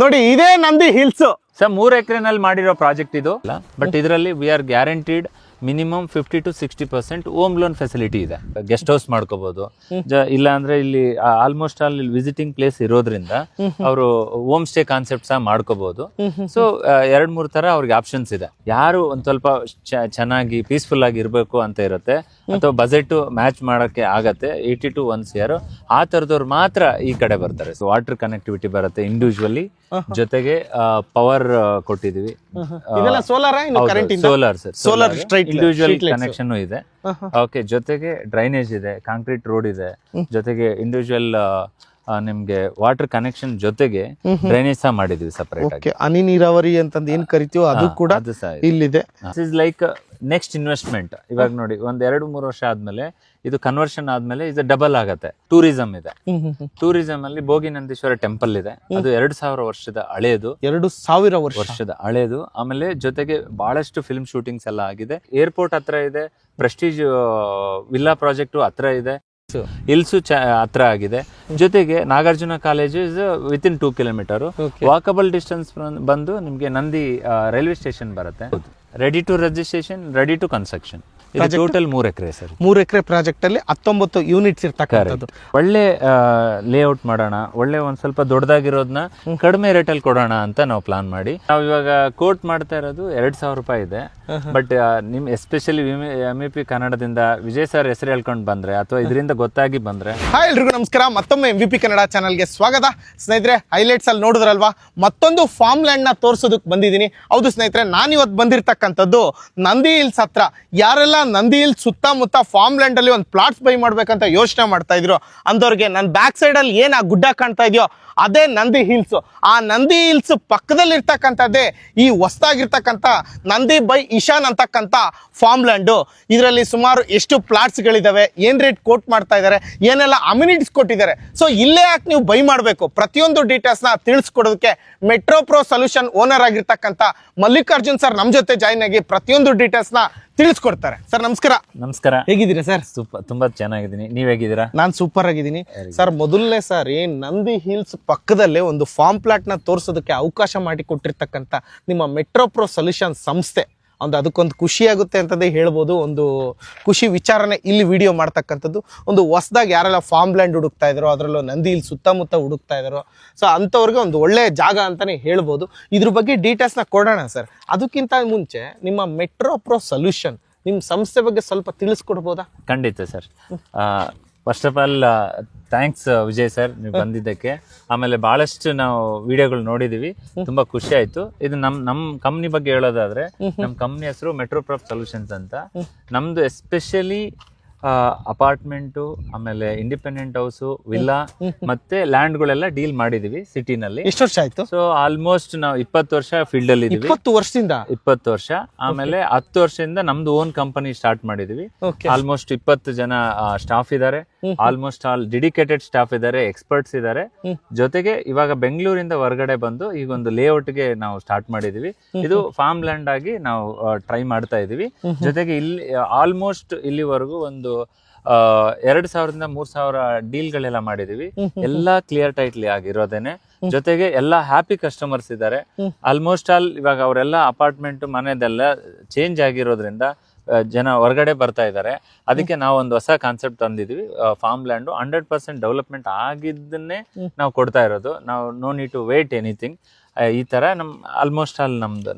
ನೋಡಿ ಇದೇ Nandi hills. Sir 3 ಎಕರೆನಲ್ಲಿ ಮಾಡಿರೋ ಪ್ರಾಜೆಕ್ಟ್ ಇದು. ಬಟ್ ಇದರಲ್ಲಿ we are guaranteed minimum 50 to 60% home loan facility ಇದೆ. ಗೆಸ್ಟ್ ಹೌಸ್ ಮಾಡ್ಕೋಬಹುದು. ಇಲ್ಲ ಅಂದ್ರೆ ಇಲ್ಲಿ ಆಲ್ಮೋಸ್ಟ್ ಆಲ್ ಇಲ್ಲಿ ವಿಸಿಟಿಂಗ್ ಪ್ಲೇಸ್ ಇರೋದ್ರಿಂದ ಅವರು ಹೋಮ್ ಸ್ಟೇ ಕಾನ್ಸೆಪ್ಟ್ ಸಹ ಮಾಡ್ಕೋಬಹುದು. ಸೊ 2-3 ತರ ಅವ್ರಿಗೆ ಆಪ್ಷನ್ಸ್ ಇದೆ. ಯಾರು ಒಂದ್ ಸ್ವಲ್ಪ ಚೆನ್ನಾಗಿ ಪೀಸ್ಫುಲ್ ಆಗಿ ಇರಬೇಕು ಅಂತ ಇರುತ್ತೆ ಅಥವಾ ಬಜೆಟ್ ಮ್ಯಾಚ್ ಮಾಡಕ್ಕೆ ಆಗತ್ತೆ 80 to 1 CR ಆ ತರದವ್ರು ಮಾತ್ರ ಈ ಕಡೆ ಬರ್ತಾರೆ. ಸೊ ವಾಟರ್ ಕನೆಕ್ಟಿವಿಟಿ ಬರುತ್ತೆ ಇಂಡಿವಿಜುವಲಿ, ಜೊತೆಗೆ ಪವರ್ ಕೊಟ್ಟಿದೀವಿ. Solar sir, solar individual connection ಇದೆ. ಓಕೆ, ಜೊತೆಗೆ ಡ್ರೈನೇಜ್ ಇದೆ, ಕಾಂಕ್ರೀಟ್ ರೋಡ್ ಇದೆ, ಜೊತೆಗೆ ಇಂಡಿವಿಜುವಲ್ ನಿಮ್ಗೆ ವಾಟರ್ ಕನೆಕ್ಷನ್ ಜೊತೆಗೆ ಡ್ರೈನೇಜ್ ಸಹ ಮಾಡಿದೀವಿ ಸಪರೇಟ್ ಆಗಿ. ಹನಿ ನೀರಾವರಿ ಅಂತಂದ್ ಏನ್ ಕರಿತೀವೋ ಅದು ಕೂಡ ಇಲ್ಲಿದೆ. Is like next investment. ಇವಾಗ ನೋಡಿ 1-2-3 ವರ್ಷ ಆದ್ಮೇಲೆ ಇದು ಕನ್ವರ್ಷನ್ ಆದ್ಮೇಲೆ ಇದು ಡಬಲ್ ಆಗತ್ತೆ. ಟೂರಿಸಂ ಇದೆ. ಟೂರಿಸಂ ಅಲ್ಲಿ ಭೋಗಿ ನಂದೀಶ್ವರ ಟೆಂಪಲ್ ಇದೆ. ಅದು 2000 ವರ್ಷದ ಹಳೇದು. 2000 ವರ್ಷದ ಹಳೇದು. ಆಮೇಲೆ ಜೊತೆಗೆ ಬಹಳಷ್ಟು ಫಿಲ್ಮ್ ಶೂಟಿಂಗ್ಸ್ ಎಲ್ಲ ಆಗಿದೆ. ಏರ್ಪೋರ್ಟ್ ಹತ್ರ ಇದೆ. ಪ್ರೆಸ್ಟೀಜ್ ವಿಲ್ಲಾ ಪ್ರಾಜೆಕ್ಟ್ ಹತ್ರ ಇದೆ. ಹಿಲ್ಸು ಹತ್ರ ಆಗಿದೆ. ಜೊತೆಗೆ Nagarjuna college is within 2 kilometre. Walkable distance ಬಂದು ನಿಮ್ಗೆ ನಂದಿ ರೈಲ್ವೆ ಸ್ಟೇಷನ್ ಬರುತ್ತೆ. Ready to registration, ready to construction. Total 3 acre sir. 3 acre project ಅಲ್ಲಿ 19 ಯೂನಿಟ್ಸ್ ಇರ್ತಕ್ಕಂಥದ್ದು. ಒಳ್ಳೆ ಲೇಔಟ್ ಮಾಡೋಣ, ಒಳ್ಳೆ ಒಂದ್ ಸ್ವಲ್ಪ ದೊಡ್ಡದಾಗಿರೋದನ್ನ ಕಡಿಮೆ ರೇಟ್ ಅಲ್ಲಿ ಕೊಡೋಣ ಅಂತ ನಾವು ಪ್ಲಾನ್ ಮಾಡಿ ನಾವು ಇವಾಗ ಕೋಟ್ ಮಾಡ್ತಾ ಇರೋದು 2000 ರೂಪಾಯಿ ಇದೆ. ಬಟ್ ನಿಮ್ ಎಸ್ಪೆಷಲಿ MEP ಕನ್ನಡದಿಂದ ವಿಜಯ್ ಸರ್ ಹೆಸರು ಹೇಳ್ಕೊಂಡು ಬಂದ್ರೆ ಅಥವಾ ಇದರಿಂದ ಗೊತ್ತಾಗಿ ಬಂದ್ರೆ. ಹಾಯ್ ಎಲ್ರಿಗೂ ನಮಸ್ಕಾರ. ಮತ್ತೊಮ್ಮೆ MVP ಕನ್ನಡ ಚಾನಲ್ಗೆ ಸ್ವಾಗತ. ಸ್ನೇಹಿತರೆ, ಹೈಲೈಟ್ಸ್ ಅಲ್ಲಿ ನೋಡಿದ್ರಲ್ವಾ, ಮತ್ತೊಂದು ಫಾರ್ಮ್ ಲ್ಯಾಂಡ್ ನ ತೋರಿಸೋದಕ್ಕೆ ಬಂದಿದ್ದೀನಿ. ಹೌದು ಸ್ನೇಹಿತರೆ, ನಾನಿವತ್ತು ಬಂದಿರ್ತಕ್ಕಂಥದ್ದು ನಂದಿ ಹಿಲ್ಸ್ ಹತ್ರ. ಯಾರೆಲ್ಲ ನಂದಿ ಹಿಲ್ಸ್ ಸುತ್ತಮುತ್ತ ಫಾರ್ಮ್ ಲ್ಯಾಂಡ್ ಅಲ್ಲಿ ಒಂದು ಪ್ಲಾಟ್ಸ್ ಬೈ ಮಾಡ್ಬೇಕಂತ ಯೋಚನೆ ಮಾಡ್ತಾ ಇದ್ರು ಅಂದವ್ರಿಗೆ ನನ್ನ ಬ್ಯಾಕ್ ಸೈಡ್ ಅಲ್ಲಿ ಏನ್ ಆ ಗುಡ್ಡ ಕಾಣ್ತಾ ಇದೆಯೋ ಅದೇ ನಂದಿ ಹಿಲ್ಸ್. ಆ ನಂದಿ ಹಿಲ್ಸ್ ಪಕ್ಕದಲ್ಲಿ ಇರ್ತಕ್ಕಂಥದ್ದೇ ಈ ಹೊಸದಾಗಿರ್ತಕ್ಕಂಥ ನಂದಿ ಬೈ ಇಶಾನ್ ಅಂತಕ್ಕಂಥ ಫಾರ್ಮ್ ಲ್ಯಾಂಡು. ಇದರಲ್ಲಿ ಸುಮಾರು ಎಷ್ಟು ಪ್ಲಾಟ್ಸ್ಗಳಿದಾವೆ, ಏನ್ ರೇಟ್ ಕೋಟ್ ಮಾಡ್ತಾ ಇದ್ದಾರೆ, ಏನೆಲ್ಲ ಅಮ್ಯುನಿಟೀಸ್ ಕೊಟ್ಟಿದ್ದಾರೆ. ಸೊ ಇಲ್ಲೇ ಯಾಕೆ ನೀವು ಬೈ ಮಾಡಬೇಕು, ಪ್ರತಿಯೊಂದು ಡೀಟೇಲ್ಸ್ನ ತಿಳಿಸ್ಕೊಡೋದಕ್ಕೆ ಮೆಟ್ರೋ ಪ್ರೋ ಸೊಲ್ಯೂಷನ್ ಓನರ್ ಆಗಿರ್ತಕ್ಕಂಥ ಮಲ್ಲಿಕಾರ್ಜುನ್ ಸರ್ ನಮ್ಮ ಜೊತೆ ಜಾಯ್ನ್ ಆಗಿ ಪ್ರತಿಯೊಂದು ಡೀಟೇಲ್ಸ್ನ ತಿಳಿಸ್ಕೊಡ್ತಾರೆ. ಸರ್ ನಮಸ್ಕಾರ. ನಮಸ್ಕಾರ. ಹೇಗಿದ್ದೀರಾ ಸರ್? ತುಂಬಾ ಚೆನ್ನಾಗಿದ್ದೀನಿ. ನೀವ್ ಹೇಗಿದ್ದೀರಾ? ನಾನು ಸೂಪರ್ ಆಗಿದ್ದೀನಿ ಸರ್. ಮೊದಲನೇ ಸಾರಿ ನಂದಿ ಹಿಲ್ಸ್ ಪಕ್ಕದಲ್ಲೇ ಒಂದು ಫಾರ್ಮ್ ಪ್ಲಾಟ್ ನ ತೋರಿಸೋದಕ್ಕೆ ಅವಕಾಶ ಮಾಡಿ ಕೊಟ್ಟಿರ್ತಕ್ಕಂಥ ನಿಮ್ಮ ಮೆಟ್ರೋ ಪ್ರೋ ಸೊಲ್ಯೂಷನ್ ಸಂಸ್ಥೆ ಅದಕ್ಕೊಂದು ಖುಷಿ ಆಗುತ್ತೆ ಅಂತಂದೇ ಹೇಳ್ಬೋದು. ಒಂದು ಖುಷಿ ವಿಚಾರನೆ ಇಲ್ಲಿ ವಿಡಿಯೋ ಮಾಡ್ತಕ್ಕಂಥದ್ದು. ಒಂದು ಹೊಸದಾಗಿ ಯಾರೆಲ್ಲ ಫಾರ್ಮ್ ಲ್ಯಾಂಡ್ ಹುಡುಕ್ತಾ ಇದ್ದಾರೋ, ಅದರಲ್ಲೂ ನಂದಿ ಹಿಲ್ಸ್ ಸುತ್ತಮುತ್ತ ಹುಡುಕ್ತಾ ಇದ್ದಾರೋ, ಸೊ ಅಂಥವ್ರಿಗೆ ಒಂದು ಒಳ್ಳೆ ಜಾಗ ಅಂತಾನೆ ಹೇಳ್ಬೋದು. ಇದ್ರ ಬಗ್ಗೆ ಡೀಟೇಲ್ಸ್ನ ಕೊಡೋಣ ಸರ್. ಅದಕ್ಕಿಂತ ಮುಂಚೆ ನಿಮ್ಮ ಮೆಟ್ರೋ ಪ್ರೋ ಸೊಲ್ಯೂಷನ್ ನಿಮ್ಮ ಸಂಸ್ಥೆ ಬಗ್ಗೆ ಸ್ವಲ್ಪ ತಿಳಿಸ್ಕೊಡ್ಬೋದಾ? ಖಂಡಿತ sir. First of all thanks Vijay sir, ನೀವು ಬಂದಿದ್ದಕ್ಕೆ. ಆಮೇಲೆ ಬಹಳಷ್ಟು ನಾವು ವಿಡಿಯೋಗಳು ನೋಡಿದೀವಿ, ತುಂಬಾ ಖುಷಿ ಆಯ್ತು. ಇದು ನಮ್ ಕಂಪ್ನಿ ಬಗ್ಗೆ ಹೇಳೋದಾದ್ರೆ, ನಮ್ ಕಂಪ್ನಿ ಹೆಸರು ಮೆಟ್ರೋ ಪ್ರೋ ಸೊಲ್ಯೂಷನ್ಸ್ ಅಂತ. ನಮ್ದು ಎಸ್ಪೆಷಲಿ ಅಪಾರ್ಟ್ಮೆಂಟು, ಆಮೇಲೆ ಇಂಡಿಪೆಂಡೆಂಟ್ ಹೌಸು, ವಿಲ್ಲಾ ಮತ್ತೆ ಲ್ಯಾಂಡ್ ಗಳೆಲ್ಲ ಡೀಲ್ ಮಾಡಿದೀವಿ ಸಿಟಿನಲ್ಲಿ. ಎಷ್ಟು ವರ್ಷ ಆಯ್ತು? ಸೊ ಆಲ್ಮೋಸ್ಟ್ ನಾವು 20 ವರ್ಷ ಫೀಲ್ಡ್ ಅಲ್ಲಿ ಇದೀವಿ. 20 ವರ್ಷ. ಆಮೇಲೆ 10 ವರ್ಷದಿಂದ ನಮ್ದು ಓನ್ ಕಂಪನಿ ಸ್ಟಾರ್ಟ್ ಮಾಡಿದೀವಿ. ಆಲ್ಮೋಸ್ಟ್ 20 ಜನ ಸ್ಟಾಫ್ ಇದಾರೆ. ಆಲ್ಮೋಸ್ಟ್ ಆಲ್ ಡೆಡಿಕೇಟೆಡ್ ಸ್ಟಾಫ್ ಇದಾರೆ, ಎಕ್ಸ್ಪರ್ಟ್ಸ್ ಇದಾರೆ. ಜೊತೆಗೆ ಇವಾಗ ಬೆಂಗಳೂರಿಂದ ಹೊರಗಡೆ ಬಂದು ಈಗ ಒಂದು ಲೇಔಟ್ ಗೆ ನಾವು ಸ್ಟಾರ್ಟ್ ಮಾಡಿದೀವಿ. ಇದು ಫಾರ್ಮ್ ಲ್ಯಾಂಡ್ ಆಗಿ ನಾವು ಟ್ರೈ ಮಾಡ್ತಾ ಇದೀವಿ. ಜೊತೆಗೆ ಇಲ್ಲಿ ಆಲ್ಮೋಸ್ಟ್ ಇಲ್ಲಿವರೆಗೂ ಒಂದು 2000ರಿಂದ 3000 ಡೀಲ್ ಗಳೆಲ್ಲ ಮಾಡಿದೀವಿ. ಎಲ್ಲಾ ಕ್ಲಿಯರ್ ಟೈಟ್ಲಿ ಆಗಿರೋದೇನೆ. ಜೊತೆಗೆ ಎಲ್ಲಾ ಹ್ಯಾಪಿ ಕಸ್ಟಮರ್ಸ್ ಇದ್ದಾರೆ. ಆಲ್ಮೋಸ್ಟ್ ಆಲ್ ಇವಾಗ ಅವರೆಲ್ಲ ಅಪಾರ್ಟ್ಮೆಂಟ್ ಮನೆದೆಲ್ಲ ಚೇಂಜ್ ಆಗಿರೋದ್ರಿಂದ ಜನ ಹೊರಗಡೆ ಬರ್ತಾ ಇದ್ದಾರೆ. ಅದಕ್ಕೆ ನಾವು ಒಂದು ಹೊಸ ಕಾನ್ಸೆಪ್ಟ್ ತಂದಿದ್ವಿ. ಫಾರ್ಮ್ ಲ್ಯಾಂಡ್ 100% ಡೆವಲಪ್ಮೆಂಟ್ ಆಗಿದ್ದನ್ನೇ ನಾವು ಕೊಡ್ತಾ ಇರೋದು. ನಾವು no need to wait anything. ಈ ತರ ನಮ್ ಆಲ್ಮೋಸ್ಟ್ ಆಲ್ ನಮ್ದು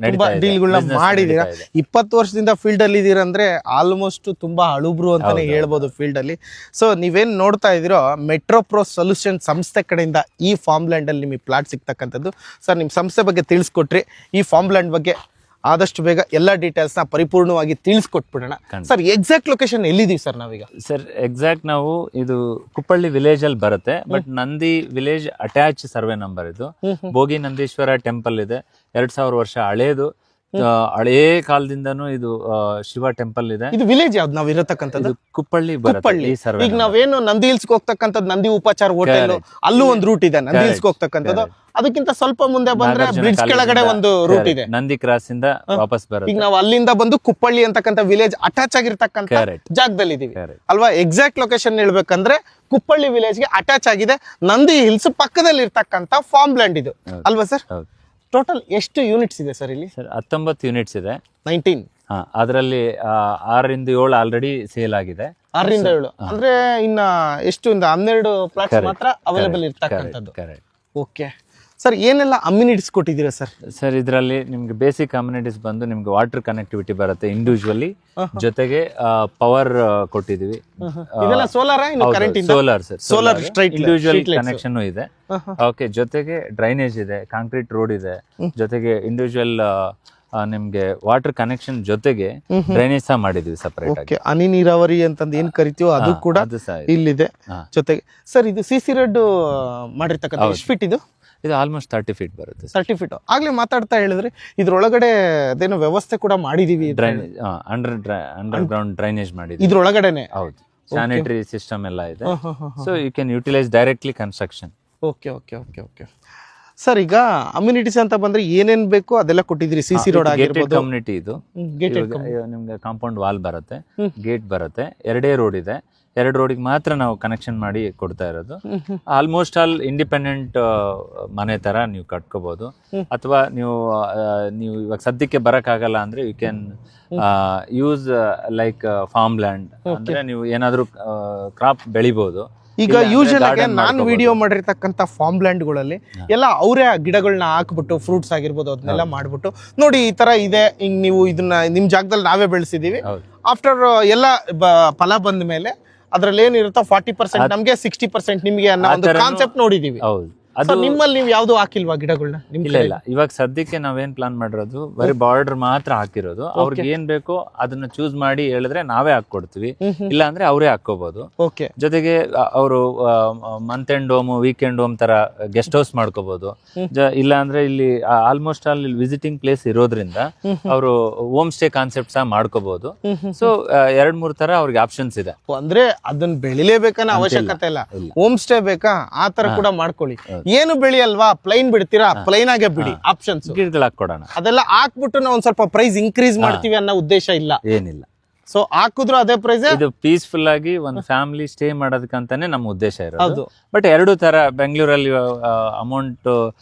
ಡೀಲ್ಗಳನ್ನ ಮಾಡಿದೀರಾ. 20 ವರ್ಷದಿಂದ ಫೀಲ್ಡ್ ಅಲ್ಲಿ ಇದೀರ ಅಂದ್ರೆ ಆಲ್ಮೋಸ್ಟ್ ತುಂಬಾ ಹಳುಬ್ರು ಅಂತಾನೆ ಹೇಳ್ಬೋದು ಫೀಲ್ಡ್ ಅಲ್ಲಿ. ಸೊ ನೀವೇನ್ ನೋಡ್ತಾ ಇದೀರೋ ಮೆಟ್ರೋ ಪ್ರೋ ಸೊಲ್ಯೂಷನ್ ಸಂಸ್ಥೆ ಕಡೆಯಿಂದ ಈ ಫಾರ್ಮ್ ಲ್ಯಾಂಡ್ ಅಲ್ಲಿ ನಿಮಗೆ ಪ್ಲಾಟ್ ಸಿಗ್ತಕ್ಕಂಥದ್ದು. ಸರ್ ನಿಮ್ ಸಂಸ್ಥೆ ಬಗ್ಗೆ ತಿಳಿಸ್ಕೊಟ್ರಿ. ಈ ಫಾರ್ಮ್ ಲ್ಯಾಂಡ್ ಬಗ್ಗೆ ಆದಷ್ಟು ಬೇಗ ಎಲ್ಲ ಡೀಟೇಲ್ಸ್ನ ಪರಿಪೂರ್ಣವಾಗಿ ತಿಳಿಸ್ಕೊಟ್ಬಿಡೋಣ. ಸರ್ ಎಕ್ಸಾಕ್ಟ್ ಲೊಕೇಶನ್ ಎಲ್ಲಿದೀವಿ ಸರ್ ನಾವೀಗ? ಸರ್ ಎಕ್ಸಾಕ್ಟ್ ನಾವು ಇದು ಕುಪ್ಪಳ್ಳಿ ವಿಲೇಜ್ ಅಲ್ಲಿ ಬರುತ್ತೆ. But Nandi village attach survey number ಇದು. ಭೋಗಿ ನಂದೀಶ್ವರ ಟೆಂಪಲ್ ಇದೆ. 2000 ವರ್ಷ ಹಳೇದು. ಹಳೇ ಕಾಲದಿಂದನೂ ಇದು ಶಿವ ಟೆಂಪಲ್ ಇದೆ. ಇದು ವಿಲೇಜ್ ಯಾವ್ದು ನಾವ್ ಇರತಕ್ಕಂಥದ್ದು? ಇದು ಕುಪ್ಪಳ್ಳಿ ಬರುತ್ತೆ. ಕುಪ್ಪಳ್ಳಿ. ಈ ಸರ್ವೆ ಈಗ ನಾವೇನು ನಂದಿ ಹಿಲ್ಸ್ಗೆ ಹೋಗ್ತಕ್ಕಂಥದ್ದು ನಂದಿ ಉಪಚಾರ ಹೋಟೆಲ್, ಅಲ್ಲೂ ಒಂದು ರೂಟ್ ಇದೆ ನಂದಿ ಹಿಲ್ಸ್ಗೆ ಹೋಗ್ತಕ್ಕಂಥದ್ದು. ಅದಕ್ಕಿಂತ ಸ್ವಲ್ಪ ಮುಂದೆ ಬಂದ್ರೆ ಬ್ರಿಡ್ಜ್ ಕೆಳಗಡೆ ಒಂದು ರೂಟ್ ಇದೆ, ನಂದಿ ಕ್ರಾಸ್ ಇಂದ ವಾಪಸ್ ಬರುತ್ತೆ. ಈಗ ನಾವು ಅಲ್ಲಿಂದ ಬಂದು ಕುಪ್ಪಳ್ಳಿ ಅಂತಕ್ಕಂಥ ವಿಲೇಜ್ ಅಟ್ಯಾಚ್ ಆಗಿರ್ತಕ್ಕಂಥ ಜಾಗದಲ್ಲಿ ಇದೀವಿ ಅಲ್ವಾ? ಎಕ್ಸಾಕ್ಟ್ ಲೊಕೇಶನ್ ಹೇಳ್ಬೇಕಂದ್ರೆ ಕುಪ್ಪಳ್ಳಿ ವಿಲೇಜ್ ಗೆ ಅಟ್ಯಾಚ್ ಆಗಿದೆ, ನಂದಿ ಹಿಲ್ಸ್ ಪಕ್ಕದಲ್ಲಿ ಇರ್ತಕ್ಕಂಥ ಫಾರ್ಮ್ ಲ್ಯಾಂಡ್ ಇದು ಅಲ್ವಾ ಸರ್? ಟೋಟಲ್ ಎಷ್ಟು ಯೂನಿಟ್ಸ್ ಇದೆ ಸರ್ ಇಲ್ಲಿ? ಸರ್ 19 ಯೂನಿಟ್ಸ್ ಇದೆ. 19. ಅದರಲ್ಲಿ 6ರಿಂದ 7 ಆಲ್ರೆಡಿ ಸೇಲ್ ಆಗಿದೆ. 6ರಿಂದ 7 ಅಂದ್ರೆ ಇನ್ನ ಎಷ್ಟು 12 ಫ್ಲಾಟ್ಸ್ ಮಾತ್ರ ಅವೈಲೇಬಲ್ ಇರ್ತಕ್ಕಂಥದ್ದು. ಓಕೆ ಸರ್, ಏನೆಲ್ಲ ಅಮ್ಯುನಿಟೀಸ್ ಕೊಟ್ಟಿದ್ದೀರಾ ಸರ್? ಸರ್ ಇದರಲ್ಲಿ ನಿಮ್ಗೆ ಬೇಸಿಕ್ ಅಮ್ಯುನಿಟೀಸ್ ಬಂದು ನಿಮ್ಗೆ ವಾಟರ್ ಕನೆಕ್ಟಿವಿಟಿ ಬರುತ್ತೆ ಇಂಡಿವಿಜುವಲಿ, ಜೊತೆಗೆ ಪವರ್ ಕೊಟ್ಟಿದೀವಿ. Solar sir, solar straight individual connection ಇದೆ. ಓಕೆ, ಜೊತೆಗೆ ಡ್ರೈನೇಜ್ ಇದೆ, ಕಾಂಕ್ರೀಟ್ ರೋಡ್ ಇದೆ, ಜೊತೆಗೆ ಇಂಡಿವಿಜುವಲ್ ನಿಮ್ಗೆ ವಾಟರ್ ಕನೆಕ್ಷನ್ ಜೊತೆಗೆ ಡ್ರೈನೇಜ್ ಸಹ ಮಾಡಿದೀವಿ ಸಪರೇಟ್ ಆಗಿ. ಹನಿ ನೀರಾವರಿ ಅಂತಂದ್ ಏನ್ ಕರಿತೀವೋ ಅದು ಕೂಡ ಇಲ್ಲಿದೆ. ಜೊತೆಗೆ ಸರ್ ಇದು CC ರೋಡ್ ಮಾಡಿರ್ತಕ್ಕಂಥ ಎಷ್ಟು ಫೀಟ್ ಇದು? ಇದು ಆಲ್ಮೋಸ್ಟ್ 30 ಫೀಟ್ ಬರುತ್ತೆ. 30 ಫೀಟ್. ಆಗ್ಲೇ ಮಾತಾಡ್ತಾ ಹೇಳಿದ್ರೆ ಇದ್ರೊಳಗಡೆ ಅದೇನೋ ವ್ಯವಸ್ಥೆ ಕೂಡ ಮಾಡಿದೀವಿ, ಡ್ರೈನೇಜ್ ಅಂಡರ್ ಗ್ರೌಂಡ್ ಡ್ರೈನೇಜ್ ಮಾಡಿದೀವಿ ಇದ್ರೊಳಗಡೆನೆ. ಹೌದು, ಸ್ಯಾನಿಟರಿ ಸಿಸ್ಟಮ್ ಎಲ್ಲ ಇದೆ. So you can utilise directly construction. Okay okay okay okay sir, ಈಗ ಅಮ್ಯುನಿಟೀಸ್ ಅಂತ ಬಂದ್ರೆ ಏನೇನ್ ಬೇಕು ಅದೆಲ್ಲ ಕೊಟ್ಟಿದ್ರಿ. CC ರೋಡ್ ಆಗಿರ್ಬೋದು, ಕಮ್ಯುನಿಟಿ ಇದು ನಿಮ್ಗೆ ಕಾಂಪೌಂಡ್ ವಾಲ್ ಬರುತ್ತೆ, ಗೇಟ್ ಬರುತ್ತೆ, 2 ರೋಡ್ ಇದೆ. 2 ರೋಡಿಗೆ ಮಾತ್ರ ನಾವು ಕನೆಕ್ಷನ್ ಮಾಡಿ ಕೊಡ್ತಾ ಇರೋದು. ಆಲ್ಮೋಸ್ಟ್ ಆಲ್ ಇಂಡಿಪೆಂಡೆಂಟ್ ಮನೆ ತರ ನೀವು ಕಟ್ಕೋಬಹುದು. ಅಥವಾ ನೀವು ಇವಾಗ ಸದ್ಯಕ್ಕೆ ಬರಕ್ಕಾಗಲ್ಲ ಅಂದ್ರೆ you can use like farm land, ಅಂದ್ರೆ ನೀವು ಏನಾದ್ರೂ ಕ್ರಾಪ್ ಬೆಳಿಬಹುದು. ಈಗ ಯೂಶಲ್ ಆಗಿ ನಾನು ವಿಡಿಯೋ ಮಾಡಿರ್ತಕ್ಕಂಥ ಫಾರ್ಮ್ ಲ್ಯಾಂಡ್ಗಳಲ್ಲಿ ಎಲ್ಲ ಅವರೇ ಗಿಡಗಳನ್ನ ಹಾಕ್ಬಿಟ್ಟು ಫ್ರೂಟ್ಸ್ ಆಗಿರ್ಬೋದು ಅದನ್ನೆಲ್ಲ ಮಾಡ್ಬಿಟ್ಟು ನೋಡಿ ಈ ತರ ಇದೆ, ಹಿಂಗ್ ನೀವು ಇದನ್ನ ನಿಮ್ ಜಾಗದಲ್ಲಿ ನಾವೇ ಬೆಳೆಸಿದೀವಿ. ಆಫ್ಟರ್ ಎಲ್ಲ ಫಲ ಬಂದ ಮೇಲೆ ಅದ್ರಲ್ಲಿ ಏನಿರುತ್ತೋ 40% ನಮ್ಗೆ 60% ನಿಮ್ಗೆ ಅನ್ನೋ ಒಂದು ಕಾನ್ಸೆಪ್ಟ್ ನೋಡಿದೀವಿ. ನಿಮ್ಮಲ್ಲಿ ನೀವು ಯಾವ್ದು ಹಾಕಿಲ್ವಾ ಗಿಡಗಳನ್ನ? ಇಲ್ಲ, ಇವಾಗ ಸದ್ಯಕ್ಕೆ ನಾವೇನ್ ಪ್ಲಾನ್ ಮಾಡಿರೋದು ಬರೀ ಬಾರ್ಡರ್ ಮಾತ್ರ ಹಾಕಿರೋದು. ಅವ್ರಿಗೆ ಏನ್ ಬೇಕೋ ಅದನ್ನ ಚೂಸ್ ಮಾಡಿ ಹೇಳಿದ್ರೆ ನಾವೇ ಹಾಕೊಡ್ತೀವಿ, ಇಲ್ಲ ಅಂದ್ರೆ ಅವರೇ ಹಾಕೋಬಹುದು. ಜೊತೆಗೆ ಅವರು month end home, weekend home ತರ ಗೆಸ್ಟ್ ಹೌಸ್ ಮಾಡ್ಕೋಬಹುದು. ಇಲ್ಲ ಅಂದ್ರೆ ಇಲ್ಲಿ ಆಲ್ಮೋಸ್ಟ್ ಆಲ್ ವಿಸಿಟಿಂಗ್ ಪ್ಲೇಸ್ ಇರೋದ್ರಿಂದ ಅವರು ಹೋಮ್ ಸ್ಟೇ ಕಾನ್ಸೆಪ್ಟ್ ಸಹ ಮಾಡ್ಕೋಬಹುದು. ಸೊ 2-3 ತರ ಅವ್ರಿಗೆ ಆಪ್ಷನ್ಸ್ ಇದೆ. ಅಂದ್ರೆ ಅದನ್ನ ಬೆಳಿಲೇಬೇಕನ್ನ ಅವಶ್ಯಕತೆ ಇಲ್ಲ, ಹೋಮ್ ಸ್ಟೇ ಬೇಕಾ ಆ ತರ ಕೂಡ ಮಾಡ್ಕೊಳ್ಳಿ. ಏನು ಬೆಳಿ ಅಲ್ವಾ, ಪ್ಲೈನ್ ಬಿಡ್ತೀರಾ, ಪ್ಲೈನ್ ಆಗೇ ಬಿಡಿ. ಆಪ್ಷನ್ಸ್ ಗಿಡಗಳು ಹಾಕೊಡೋಣ, ಅದೆಲ್ಲ ಹಾಕ್ಬಿಟ್ಟು ನಾವು ಒಂದ್ ಸ್ವಲ್ಪ ಪ್ರೈಸ್ ಇನ್ಕ್ರೀಸ್ ಮಾಡ್ತೀವಿ ಅನ್ನೋ ಉದ್ದೇಶ ಇಲ್ಲ, ಏನಿಲ್ಲ. ಸೊ ಹಾಕಿದ್ರು ಅದೇ ಪ್ರೈಸ್. ಇದು ಪೀಸ್ಫುಲ್ ಆಗಿ ಒಂದು ಫ್ಯಾಮಿಲಿ ಸ್ಟೇ ಮಾಡೋದಕ್ಕಂತಾನೆ ನಮ್ಮ ಉದ್ದೇಶ ಇರೋದು. ಬಟ್ 2 ತರ ಬೆಂಗಳೂರಲ್ಲಿ ಅಮೌಂಟ್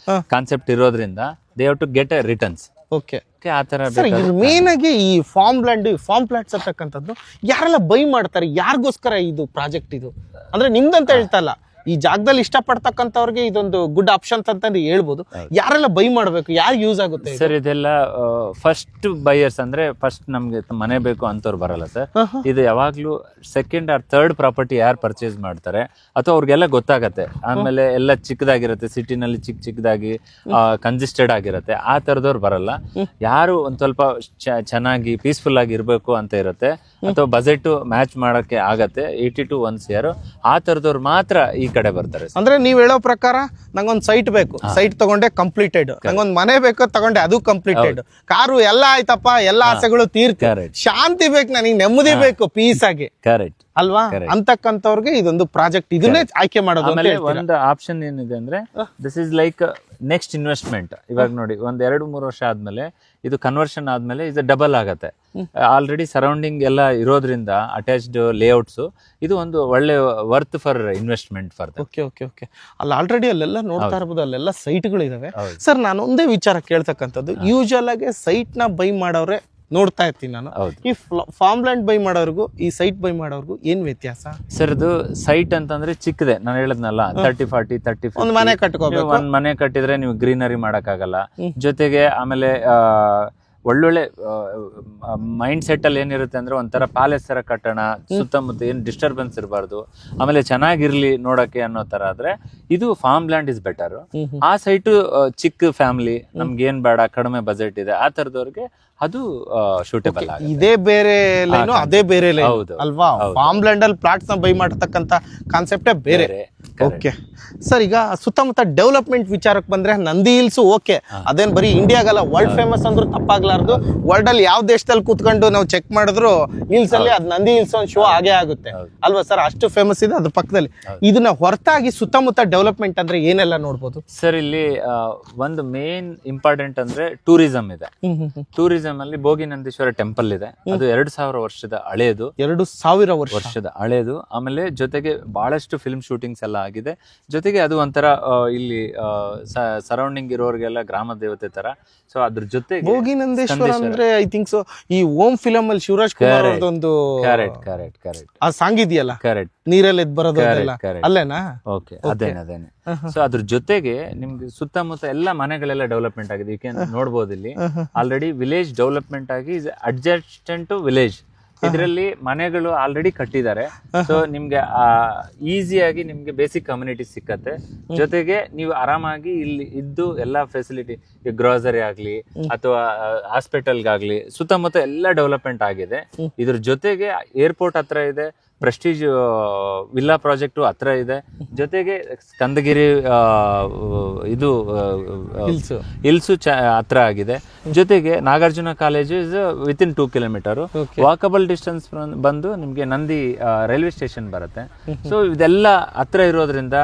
ಕಾನ್ಸೆಪ್ಟ್ ಇರೋದ್ರಿಂದ they have to get a returns. Okay, ಆ ತರ ಮೇನ್ ಆಗಿ ಈ ಫಾರ್ಮ್ ಲ್ಯಾಂಡ್, ಫಾರ್ಮ್ ಪ್ಲಾಟ್ಸ್ ಅಂತಕ್ಕಂಥದ್ದು ಯಾರೆಲ್ಲ ಬೈ ಮಾಡ್ತಾರೆ, ಯಾರಿಗೋಸ್ಕರ ಇದು ಪ್ರಾಜೆಕ್ಟ್? ಇದು ಅಂದ್ರೆ ನಿಮ್ದಂತ ಹೇಳ್ತಾ ಇಲ್ಲ, ಈ ಜಾಗದಲ್ಲಿ ಇಷ್ಟಪಡ್ತಕ್ಕಂಥವ್ರಿಗೆ ಇದೊಂದು ಗುಡ್ ಆಪ್ಷನ್ ಅಂತಂದು ಹೇಳ್ಬೋದು. ಯಾರೆಲ್ಲ ಬೈ ಮಾಡ್ಬೇಕು, ಯಾರು ಯೂಸ್ ಆಗುತ್ತೆ ಸರ್? ಇದೆಲ್ಲ ಫಸ್ಟ್ ಬೈಯರ್ಸ್ ಅಂದ್ರೆ ಫಸ್ಟ್ ನಮ್ಗೆ ಮನೆ ಬೇಕು ಅಂತವ್ರು ಬರಲ್ಲ ಸರ್. ಇದು ಯಾವಾಗ್ಲೂ ಸೆಕೆಂಡ್ ಆರ್ ಥರ್ಡ್ ಪ್ರಾಪರ್ಟಿ ಯಾರು ಪರ್ಚೇಸ್ ಮಾಡ್ತಾರೆ ಅಥವಾ ಅವ್ರಿಗೆಲ್ಲ ಗೊತ್ತಾಗತ್ತೆ. ಆಮೇಲೆ ಎಲ್ಲ ಚಿಕ್ಕದಾಗಿರುತ್ತೆ, ಸಿಟಿನಲ್ಲಿ ಚಿಕ್ಕದಾಗಿ ಕಂಜೆಸ್ಟೆಡ್ ಆಗಿರುತ್ತೆ, ಆ ತರದವ್ರು ಬರಲ್ಲ. ಯಾರು ಒಂದ್ ಸ್ವಲ್ಪ ಚೆನ್ನಾಗಿ ಪೀಸ್ಫುಲ್ ಆಗಿ ಇರ್ಬೇಕು ಅಂತ ಇರುತ್ತೆ ಅಥವಾ ಬಜೆಟ್ ಮ್ಯಾಚ್ ಮಾಡಕ್ಕೆ ಆಗತ್ತೆ 80 to 1 year, ಆ ತರದವ್ರು ಮಾತ್ರ ಈ ಕಡೆ ಬರ್ತಾರೆ. ಅಂದ್ರೆ ನೀವ್ ಹೇಳೋ ಪ್ರಕಾರ ನಂಗೊಂದ್ ಸೈಟ್ ಬೇಕು, ಸೈಟ್ ತಗೊಂಡೆ ಕಂಪ್ಲೀಟೆಡ್, ನಂಗೊಂದ್ ಮನೆ ಬೇಕು ತಗೊಂಡೆ ಅದು ಕಂಪ್ಲೀಟೆಡ್, ಕಾರು ಎಲ್ಲ ಆಯ್ತಪ್ಪ, ಎಲ್ಲ ಆಸೆಗಳು ತೀರ್ತು, ಶಾಂತಿ ಬೇಕು, ನನಗೆ ನೆಮ್ಮದಿ ಬೇಕು, ಪೀಸ್ ಆಗಿ, ಕರೆಕ್ಟ್ ಅಲ್ವಾ ಅಂತಕ್ಕಂಥವ್ರಿಗೆ ಇದೊಂದು ಪ್ರಾಜೆಕ್ಟ್, ಇದನ್ನೇ ಆಯ್ಕೆ ಮಾಡೋದು. ಒಂದು ಆಪ್ಷನ್ ಏನಿದೆ ಅಂದ್ರೆ this is like next investment. ಇವಾಗ ನೋಡಿ 1-2-3 ವರ್ಷ ಆದ್ಮೇಲೆ ಇದು ಕನ್ವರ್ಷನ್ ಆದ್ಮೇಲೆ ಇದು ಡಬಲ್ ಆಗತ್ತೆ. ಆಲ್ರೆಡಿ ಸರೌಂಡಿಂಗ್ ಎಲ್ಲ ಇರೋದ್ರಿಂದ ಅಟ್ಯಾಚ್ಡ್ ಲೇಔಟ್ಸ್, ಇದು ಒಂದು ಒಳ್ಳೆ worth for investment for. Okay okay okay, ಅಲ್ಲಿ ಆಲ್ರೆಡಿ ಅಲ್ಲೆಲ್ಲ ನೋಡ್ತಾ ಇರ್ಬೋದು, ಅಲ್ಲೆಲ್ಲ ಸೈಟ್ಗಳು ಇದಾವೆ. ಸರ್ ನಾನು ಒಂದೇ ವಿಚಾರ ಕೇಳ್ತಕ್ಕಂಥದ್ದು, ಯೂಶಲ್ ಆಗಿ ಸೈಟ್ ನ ಬೈ ಮಾಡೋರೆ ನೋಡ್ತಾ ಇರ್ತೀನಿ ನಾನು. ಈ ಫಾರ್ಮ್ ಲ್ಯಾಂಡ್ ಬೈ ಮಾಡೋರ್ಗು ಈ ಸೈಟ್ ಬೈ ಮಾಡೋರ್ಗು ಏನ್ ವ್ಯತ್ಯಾಸ ಸರ್? ಇದು ಸೈಟ್ ಅಂತಂದ್ರೆ ಚಿಕ್ಕದೆ, ನಾನು ಹೇಳದ್ನಲ್ಲ 30-40 ಒಂದು ಮನೆ ಕಟ್ಕೋಬೇಕು. ಒಂದ್ ಮನೆ ಕಟ್ಟಿದ್ರೆ ನೀವು ಗ್ರೀನರಿ ಮಾಡಕ್ ಆಗಲ್ಲ. ಜೊತೆಗೆ ಆಮೇಲೆ ಒಳ್ಳೊಳ್ಳೆ ಮೈಂಡ್ ಸೆಟ್ ಅಲ್ಲಿ ಏನಿರುತ್ತೆ ಅಂದ್ರೆ ಒಂಥರ ಪ್ಯಾಲೇಸ್ ತರ ಕಟ್ಟೋಣ, ಸುತ್ತಮುತ್ತ ಏನ್ ಡಿಸ್ಟರ್ಬೆನ್ಸ್ ಇರಬಾರ್ದು, ಆಮೇಲೆ ಚೆನ್ನಾಗಿರ್ಲಿ ನೋಡಕ್ಕೆ ಅನ್ನೋ ತರ ಆದ್ರೆ ಇದು ಫಾರ್ಮ್ ಲ್ಯಾಂಡ್ ಇಸ್ ಬೆಟರ್. ಆ ಸೈಟು ಚಿಕ್ಕ ಫ್ಯಾಮಿಲಿ, ನಮ್ಗೆ ಏನ್ ಬೇಡ, ಕಡಿಮೆ ಬಜೆಟ್ ಇದೆ, ಆ ತರದವ್ರಿಗೆ ಅದು ಶೂಟೇಬಲ್. ಇದೇ ಬೇರೆ ಲೈನು, ಅದೇ ಬೇರೆ ಲೈನ್ ಅಲ್ವಾ? ಫಾರ್ಮ್ ಲ್ಯಾಂಡ್ ಅಲ್ಲಿ ಪ್ಲಾಟ್ಸ್ ನ ಬೈ ಮಾಡತಕ್ಕಂತ ಕಾನ್ಸೆಪ್ಟೇ ಬೇರೆ. ಓಕೆ ಸರ್, ಈಗ ಸುತ್ತಮುತ್ತ ಡೆವಲಪ್ಮೆಂಟ್ ವಿಚಾರಕ್ಕೆ ಬಂದ್ರೆ ನಂದಿ ಹಿಲ್ಸ್ ಓಕೆ, ಅದೇನ್ ಬರೀ ಇಂಡಿಯಾಗಲ್ಲ, ವರ್ಲ್ಡ್ ಫೇಮಸ್ ಅಂದ್ರೂ ತಪ್ಪಾಗ್ಲಾರ ಇರಬಾರ್ದು. ವರ್ಲ್ಡ್ ಅಲ್ಲಿ ಯಾವ ದೇಶದಲ್ಲಿ ಕೂತ್ಕೊಂಡು ನಾವು ಚೆಕ್ ಮಾಡಿದ್ರು ಹಿಲ್ಸ್ ಅಲ್ಲಿ ಅದ್ ನಂದಿ ಹಿಲ್ಸ್ ಒಂದು ಶೋ ಆಗೇ ಆಗುತ್ತೆ ಅಲ್ವಾ ಸರ್? ಅಷ್ಟು ಫೇಮಸ್ ಇದೆ ಅದ್ರ ಪಕ್ಕದಲ್ಲಿ. ಇದನ್ನ ಹೊರತಾಗಿ ಸುತ್ತಮುತ್ತ ಡೆವಲಪ್ಮೆಂಟ್ ಅಂದ್ರೆ ಏನೆಲ್ಲ ನೋಡ್ಬೋದು ಸರ್? ಇಲ್ಲಿ ಒಂದು ಮೇನ್ ಇಂಪಾರ್ಟೆಂಟ್ ಅಂದ್ರೆ ಟೂರಿಸಂ ಇದೆ. ಟೂರಿಸಂ ಅಲ್ಲಿ ಭೋಗಿ ನಂದೀಶ್ವರ ಟೆಂಪಲ್ ಇದೆ. ಅದು 2000 ವರ್ಷದ ಹಳೇದು. 2000 ವರ್ಷದ ಹಳೇದು. ಆಮೇಲೆ ಜೊತೆಗೆ ಬಹಳಷ್ಟು ಫಿಲ್ಮ್ ಶೂಟಿಂಗ್ಸ್ ಎಲ್ಲ ಆಗಿದೆ. ಜೊತೆಗೆ ಅದು ಒಂಥರ ಇಲ್ಲಿ ಸರೌಂಡಿಂಗ್ ಇರೋರಿಗೆಲ್ಲ ಗ್ರಾಮ ದೇವತೆ ತರ. ಸೊ ಅದ್ರ ಜೊತೆಗೆ ಭೋಗಿ ನಂದೇಶ್ವರ ಅಂದ್ರೆ ಐ ಥಿಂಕ್ ಸೊ ಈ ಓಂ ಫಿಲಂ ಅಲ್ಲಿ ಶಿವರಾಜ್ ಕುಮಾರ್ ಅವ್ರದೊಂದು ಕರೆಕ್ಟ್ ಆ ಸಾಂಗ್ ಇದೆಯಲ್ಲ, ಕರೆಕ್ಟ್, ನೀರಲ್ಲಿ ಎದ್ ಬರೋದು ಅಲ್ಲೇನಾ? ಓಕೆ, ಅದೇನೆ. ಸೊ ಅದ್ರ ಜೊತೆಗೆ ನಿಮ್ಗೆ ಸುತ್ತಮುತ್ತ ಎಲ್ಲ ಮನೆಗಳೆಲ್ಲ ಡೆವಲಪ್ಮೆಂಟ್ ಆಗಿದೆ. ಈಗ ನೋಡ್ಬೋದು ಇಲ್ಲಿ ಆಲ್ರೆಡಿ ವಿಲೇಜ್ ಡೆವಲಪ್ಮೆಂಟ್ ಆಗಿ ಅಡ್ಜಸ್ಟೆಂಟ್ ಟು ವಿಲೇಜ್. ಇದರಲ್ಲಿ ಮನೆಗಳು ಆಲ್ರೆಡಿ ಕಟ್ಟಿದ್ದಾರೆ. ಸೊ ನಿಮ್ಗೆ ಈಸಿಯಾಗಿ ನಿಮ್ಗೆ ಬೇಸಿಕ್ ಕಮ್ಯುನಿಟಿ ಸಿಕ್ಕತ್ತೆ. ಜೊತೆಗೆ ನೀವು ಆರಾಮಾಗಿ ಇಲ್ಲಿ ಇದ್ದು ಎಲ್ಲಾ ಫೆಸಿಲಿಟಿ, ಗ್ರೋಸರಿ ಆಗ್ಲಿ ಅಥವಾ ಹಾಸ್ಪಿಟಲ್ಗಾಗ್ಲಿ ಸುತ್ತಮುತ್ತ ಎಲ್ಲ ಡೆವಲಪ್ಮೆಂಟ್ ಆಗಿದೆ. ಇದ್ರ ಜೊತೆಗೆ ಏರ್ಪೋರ್ಟ್ ಹತ್ರ ಇದೆ, ಪ್ರೆಸ್ಟೀಜ್ ವಿಲ್ಲಾ ಪ್ರಾಜೆಕ್ಟ್ ಹತ್ರ ಇದೆ. ಜೊತೆಗೆ ಸ್ಕಂದಗಿರಿ ಇದು ಹಿಲ್ಸು ಹತ್ರ ಆಗಿದೆ. ಜೊತೆಗೆ Nagarjuna college is within 2 kilometre. Walkable distance ಬಂದು ನಿಮ್ಗೆ ನಂದಿ ರೈಲ್ವೆ ಸ್ಟೇಷನ್ ಬರುತ್ತೆ. ಸೊ ಇದೆಲ್ಲ ಹತ್ರ ಇರೋದ್ರಿಂದ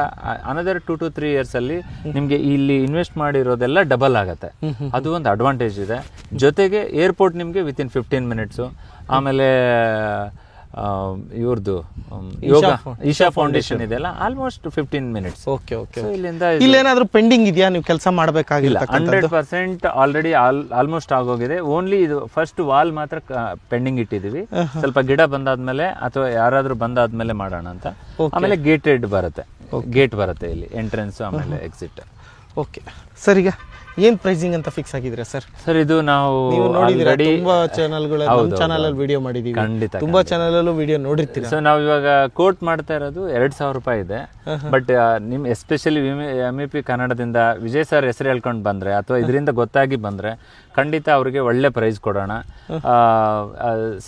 ಅನದರ್ 2 to 3 years ಅಲ್ಲಿ ನಿಮ್ಗೆ ಇಲ್ಲಿ ಇನ್ವೆಸ್ಟ್ ಮಾಡಿರೋದೆಲ್ಲ ಡಬಲ್ ಆಗತ್ತೆ. ಅದು ಒಂದು ಅಡ್ವಾಂಟೇಜ್ ಇದೆ. ಜೊತೆಗೆ ಏರ್ಪೋರ್ಟ್ ನಿಮ್ಗೆ ವಿತಿನ್ 15 minutes. ಆಮೇಲೆ ಇವ್ರದ್ದು ಈಶಾ ಫೌಂಡೇಶನ್ ಇದೆಲ್ಲ ಆಲ್ಮೋಸ್ಟ್ 15 minutes. ಇಲ್ಲಿಂದ ಇಲ್ಲೇನಾದ್ರೂ ಪೆಂಡಿಂಗ್ ಇದೆಯಾ? ನೀವು ಕೆಲಸ ಮಾಡಬೇಕಾಗಿಲ್ಲ? 100% ಆಲ್ರೆಡಿ ಆಲ್ಮೋಸ್ಟ್ ಆಗೋಗಿದೆ. ಓನ್ಲಿ ಇದು ಫಸ್ಟ್ ವಾಲ್ ಮಾತ್ರ ಪೆಂಡಿಂಗ್ ಇಟ್ಟಿದೀವಿ. ಸ್ವಲ್ಪ ಗಿಡ ಬಂದಾದ್ಮೇಲೆ ಅಥವಾ ಯಾರಾದ್ರೂ ಬಂದಾದ್ಮೇಲೆ ಮಾಡೋಣ ಅಂತ. ಆಮೇಲೆ ಗೇಟೆಡ್ ಬರುತ್ತೆ, ಗೇಟ್ ಬರುತ್ತೆ ಇಲ್ಲಿ ಎಂಟ್ರೆನ್ಸ್ ಆಮೇಲೆ ಎಕ್ಸಿಟ್. ಓಕೆ ಸರ್, ಈಗ ಏನ್ ಪ್ರೈಸಿಂಗ್ ಅಂತ ಫಿಕ್ಸ್ ಆಗಿದ್ರೆ ಸರ್? ಸರ್ ಇದು ನಾವು ನೋಡಿದಿರಾ, ತುಂಬಾ ಚಾನಲ್ಗಳು ನಮ್ಮ ಚಾನಲ್ ಅಲ್ಲಿ ವಿಡಿಯೋ ಮಾಡಿದೀವಿ, ಖಂಡಿತ ತುಂಬಾ ಚಾನಲ್ ಅಲ್ಲೂ ವಿಡಿಯೋ ನೋಡಿರ್ತೀರಾ. ಸೊ ನಾವು ಇವಾಗ ಕೋಟ್ ಮಾಡ್ತಾ ಇರೋದು 2000 ರೂಪಾಯಿ ಇದೆ. ಬಟ್ ನಿಮ್ ಎಸ್ಪೆಷಲಿ MEP ಕನ್ನಡದಿಂದ ವಿಜಯ್ ಸರ್ ಹೆಸರು ಹೇಳ್ಕೊಂಡು ಬಂದ್ರೆ ಅಥವಾ ಇದರಿಂದ ಗೊತ್ತಾಗಿ ಬಂದ್ರೆ ಖಂಡಿತ ಅವ್ರಿಗೆ ಒಳ್ಳೆ ಪ್ರೈಸ್ ಕೊಡೋಣ.